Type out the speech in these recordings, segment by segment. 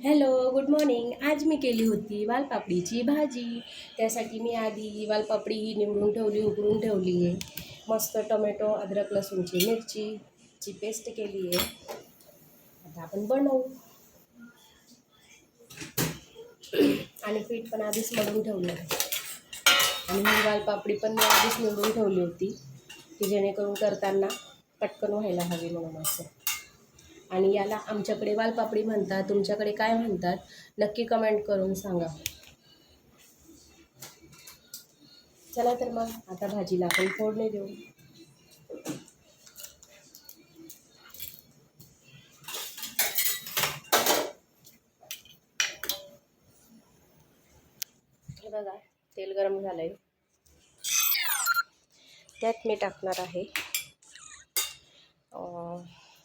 Hello, good morning. आज मी केली होती वालपापडीची भाजी. त्यासाठी मी आधी वालपापडी ही निवडून ठेवली, उकडून ठेवली आहे. मस्त टोमॅटो, अद्रक, लसूणची मिरचीची पेस्ट केली आहे. आता आपण बनवू. आणि पीठ पण आधीच मळून ठेवलं आहे. आणि ही वालपापडी पण मी आधीच निवडून ठेवली होती, की जेणेकरून करताना पटकन व्हायला हवी म्हणून असं. आणि याला आमच्याकडे वालपापडी म्हणतात, तुमच्याकडे काय म्हणतात नक्की कमेंट करून सांगा. चला तर मग आता भाजीला आपण फोडणी देऊ. हे बघा, तेल गरम झालंय. त्यात मी टाकणार आहे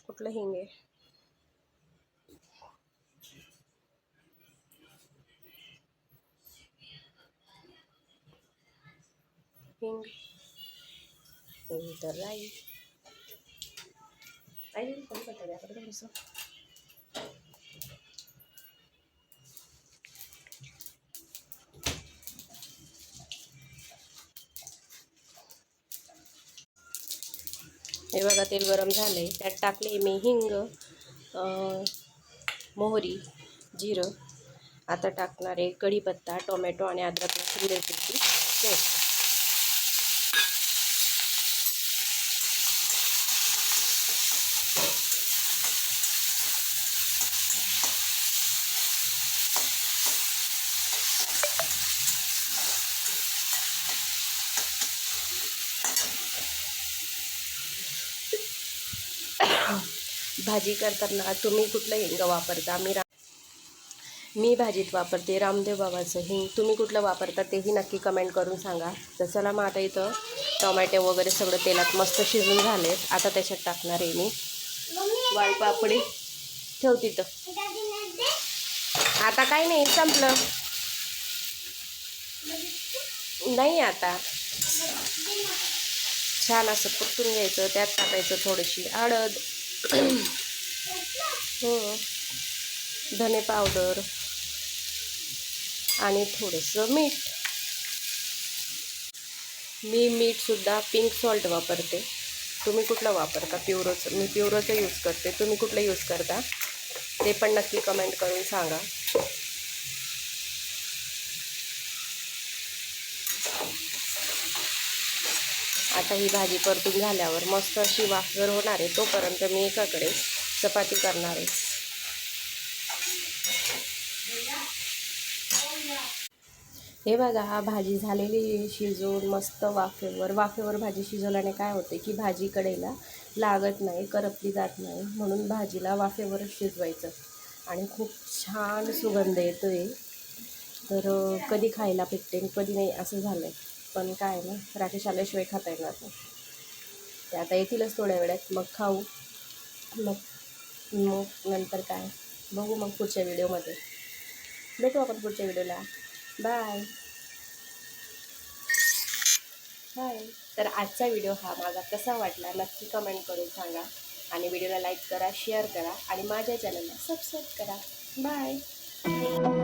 कुठलं हिंग आहे, हिंग, नंतर राई. पण पडतं याकडे थोडंसं. हे बघा, तेल गरम झालंय. त्यात टाकले मी हिंग, मोहरी, जिरं. आता टाकणार आहे कढीपत्ता, टोमॅटो आणि अद्रक लसूण मिरचीची पेस्ट. भाजी करताना तुम्ही कुठलं हिंग वापरता? मी भाजीत वापरते रामदेव बाबाचं हिंग. तुम्ही कुठलं वापरता तेही नक्की कमेंट करून सांगा. तर चला मग आता इथं टोमॅटो वगैरे सगळं तेलात मस्त शिजून झाले. आता त्याच्यात टाकणार आहे मी वालपापडी. ठेव तिथं. आता काही नाही, संपलं. नाही, आता छान असं परतून घ्यायचं. त्यात टाकायचं थोडीशी हळद, धने पावडर आणि थोडंसं मीठ. मी मीठसुद्धा पिंक सॉल्ट वापरते. तुम्ही कुठलं वापरता? प्युरोचं. मी प्युरोचं यूज करते. तुम्ही कुठलं यूज करता ते पण नक्की कमेंट करून सांगा. आता ही भाजी परतून झाल्यावर मस्त अशी वाफर होणार आहे, तोपर्यंत मी एकाकडे चपाती करणार आहे. हे बघा, हा भाजी झालेली शिजवून मस्त वाफेवर भाजी शिजवल्याने काय होते की भाजी कडेला लागत नाही, करपली जात नाही. म्हणून भाजीला वाफेवर शिजवायचं आणि खूप छान सुगंध येतो आहे. तर कधी खायला भेटते कधी नाही असं झालं आहे. पण काय ना, राकेश आल्याशिवाय खाता येणार नाही. ते आता येतीलच थोड्या वेळात, मग खाऊ. मग नंतर काय बघू. मग पुढच्या व्हिडिओमध्ये भेटू आपण. पुढच्या व्हिडिओला बाय. हाय. तर आजचा व्हिडिओ हा माझा कसा वाटला नक्की कमेंट करून सांगा. आणि व्हिडिओला लाईक करा, शेअर करा आणि माझ्या चॅनलला सबस्क्राईब करा. बाय.